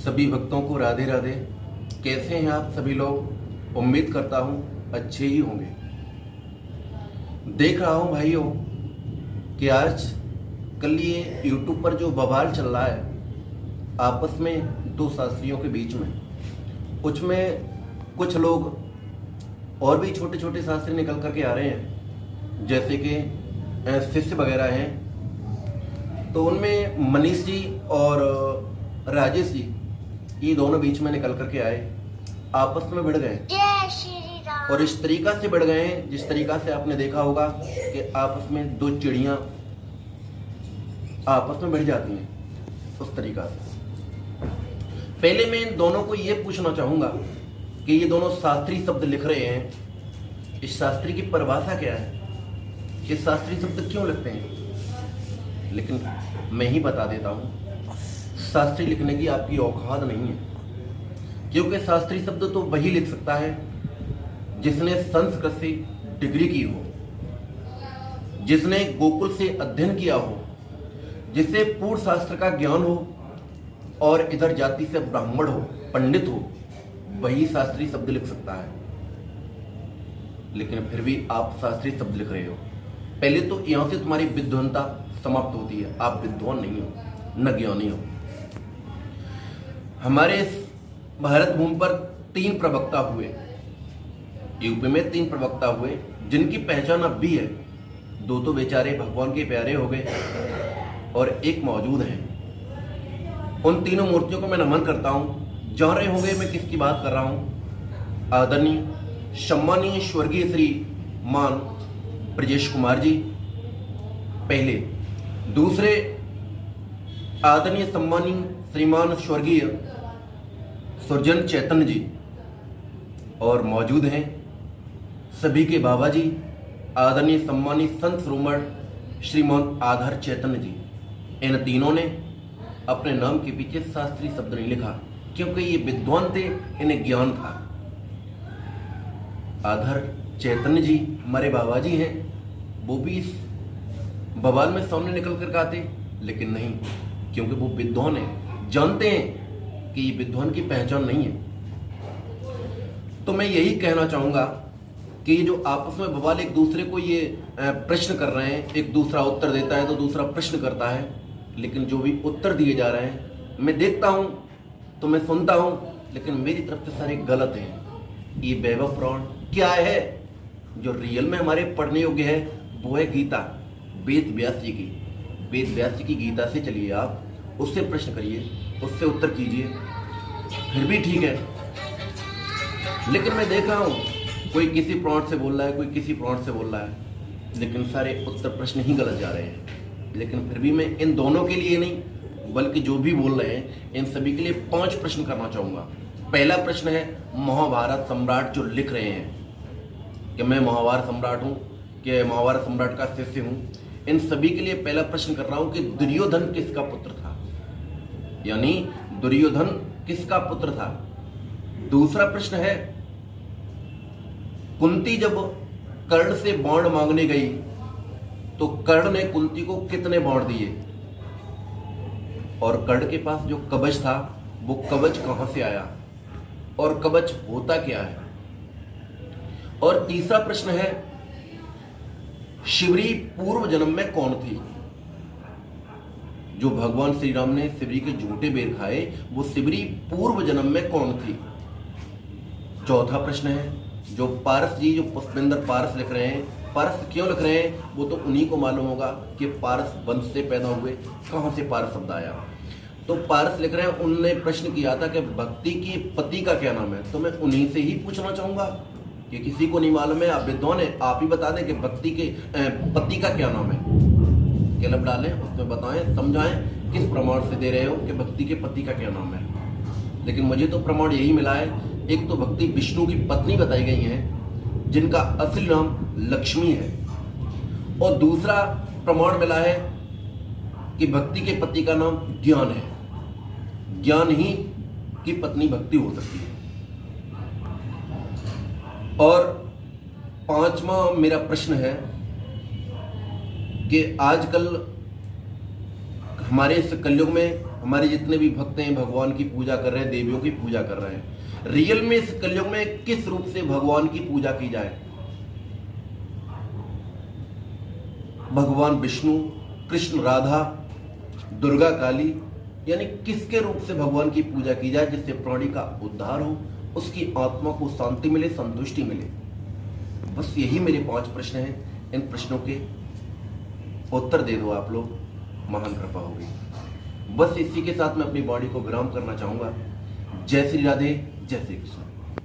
सभी भक्तों को राधे राधे। कैसे हैं आप सभी लोग? उम्मीद करता हूँ अच्छे ही होंगे। देख रहा हूँ भाइयों कि आज कल ये यूट्यूब पर जो बवाल चल रहा है आपस में दो शास्त्रियों के बीच में, कुछ लोग और भी छोटे छोटे शास्त्री निकल करके आ रहे हैं, जैसे कि शिष्य वगैरह हैं। तो उनमें मनीष जी और राजेश जी, ये दोनों बीच में निकल करके आए, आपस में भिड़ गए। जय श्री राम। और इस तरीका से भिड़ गए हैं जिस तरीका से आपने देखा होगा कि आपस में दो चिड़ियां आपस में भिड़ जाती हैं, उस तरीका से। पहले मैं इन दोनों को ये पूछना चाहूंगा कि ये दोनों शास्त्री शब्द लिख रहे हैं, इस शास्त्री की परिभाषा क्या है? ये शास्त्री शब्द क्यों लिखते हैं? लेकिन मैं ही बता देता हूं, शास्त्री लिखने की आपकी औकात नहीं है, क्योंकि शास्त्री शब्द तो वही लिख सकता है जिसने संस्कृत से डिग्री की हो, जिसने गोकुल से अध्ययन किया हो, जिससे पूर्ण शास्त्र का ज्ञान हो और इधर जाति से ब्राह्मण हो, पंडित हो, वही शास्त्री शब्द लिख सकता है। लेकिन फिर भी आप शास्त्री शब्द लिख रहे हो। पहले तो यहां से तुम्हारी विद्वानता समाप्त होती है। आप विद्वान नहीं हो, न ज्ञानी हो। हमारे इस भारत भूमि पर 3 प्रवक्ता हुए, यूपी में 3 प्रवक्ता हुए, जिनकी पहचान अब भी है। 2 तो बेचारे भगवान के प्यारे हो गए और एक मौजूद है। उन तीनों मूर्तियों को मैं नमन करता हूं। जान रहे होंगे मैं किसकी बात कर रहा हूं। आदरणीय सम्मानीय स्वर्गीय श्री मान ब्रजेश कुमार जी पहले, दूसरे आदरणीय सम्मानीय श्रीमान स्वर्गीय सुरजन चैतन्य जी, और मौजूद हैं सभी के बाबा जी आदरणीय सम्मानीय संत श्रोमण श्रीमान आधार चैतन्य जी। इन तीनों ने अपने नाम के पीछे शास्त्री शब्द नहीं लिखा, क्योंकि ये विद्वान थे, इन्हें ज्ञान था। आधार चैतन्य जी हमारे बाबा जी हैं, वो भी इस बवाल में सामने निकल कर आते, लेकिन नहीं, क्योंकि वो विद्वान है, जानते हैं कि ये विद्वान की पहचान नहीं है। तो मैं यही कहना चाहूंगा कि ये जो आपस में बवाल एक दूसरे को ये प्रश्न कर रहे हैं, एक दूसरा उत्तर देता है तो दूसरा प्रश्न करता है, लेकिन जो भी उत्तर दिए जा रहे हैं मैं देखता हूं तो मैं सुनता हूं, लेकिन मेरी तरफ से सारे गलत हैं। ये वैभव पुराण क्या है? जो रियल में हमारे पढ़ने योग्य है वो है गीता, वेद व्यास जी की। वेद व्यास जी की गीता से चलिए, आप उससे प्रश्न करिए, उससे उत्तर कीजिए, फिर भी ठीक है। लेकिन मैं देख रहा हूं कोई किसी पुराण से बोल रहा है, कोई किसी पुराण से बोल रहा है, लेकिन सारे उत्तर प्रश्न ही गलत जा रहे हैं। लेकिन फिर भी मैं इन दोनों के लिए नहीं, बल्कि जो भी बोल रहे हैं इन सभी के लिए 5 प्रश्न करना चाहूंगा। पहला प्रश्न है महाभारत सम्राट जो लिख रहे हैं कि मैं महाभारत सम्राट हूं, कि महाभारत सम्राट का शिष्य हूं। इन सभी के लिए पहला प्रश्न कर रहा हूं कि दुर्योधन किसका पुत्र था, यानी दुर्योधन किसका पुत्र था। दूसरा प्रश्न है कुंती जब कर्ण से बाण मांगने गई तो कर्ण ने कुंती को कितने बाण दिए, और कर्ण के पास जो कवच था वो कवच कहां से आया, और कवच होता क्या है। और तीसरा प्रश्न है शिवरी पूर्व जन्म में कौन थी? जो भगवान श्री राम ने शिवरी के झूठे बेर खाए, वो शिवरी पूर्व जन्म में कौन थी। चौथा प्रश्न है जो पारस जी, जो पुष्पेंद्र पारस लिख रहे हैं, पारस क्यों लिख रहे हैं वो तो उन्हीं को मालूम होगा कि पारस वंश से पैदा हुए, कहां से पारस शब्द आया। तो पारस लिख रहे हैं, उनने प्रश्न किया था कि भक्ति की पति का क्या नाम है। तो मैं उन्हीं से ही पूछना चाहूंगा कि किसी को नहीं मालूम है, आप विद्वान है, आप ही बता दें कि भक्ति के पति का क्या नाम है। क्लब डालें, उसमें बताएं, समझाएं किस प्रमाण से दे रहे हो कि भक्ति के पति का क्या नाम है। लेकिन मुझे तो प्रमाण यही मिला है, एक तो भक्ति विष्णु की पत्नी बताई गई है जिनका असली नाम लक्ष्मी है, और दूसरा प्रमाण मिला है कि भक्ति के पति का नाम ज्ञान है, ज्ञान ही की पत्नी भक्ति हो सकती है। और 5वां मेरा प्रश्न है कि आजकल हमारे इस कलयुग में हमारे जितने भी भक्त हैं भगवान की पूजा कर रहे हैं, देवियों की पूजा कर रहे हैं। रियल में इस कलयुग में किस रूप से भगवान की पूजा की जाए? भगवान विष्णु, कृष्ण, राधा, दुर्गा, काली, यानी किसके रूप से भगवान की पूजा की जाए जिससे प्राणी का उद्धार हो, उसकी आत्मा को शांति मिले, संतुष्टि मिले? बस यही मेरे 5 प्रश्न हैं। इन प्रश्नों के उत्तर दे दो आप लोग, महान कृपा होगी। बस इसी के साथ मैं अपनी बॉडी को विराम करना चाहूंगा। जय श्री राधे, जय श्री कृष्ण।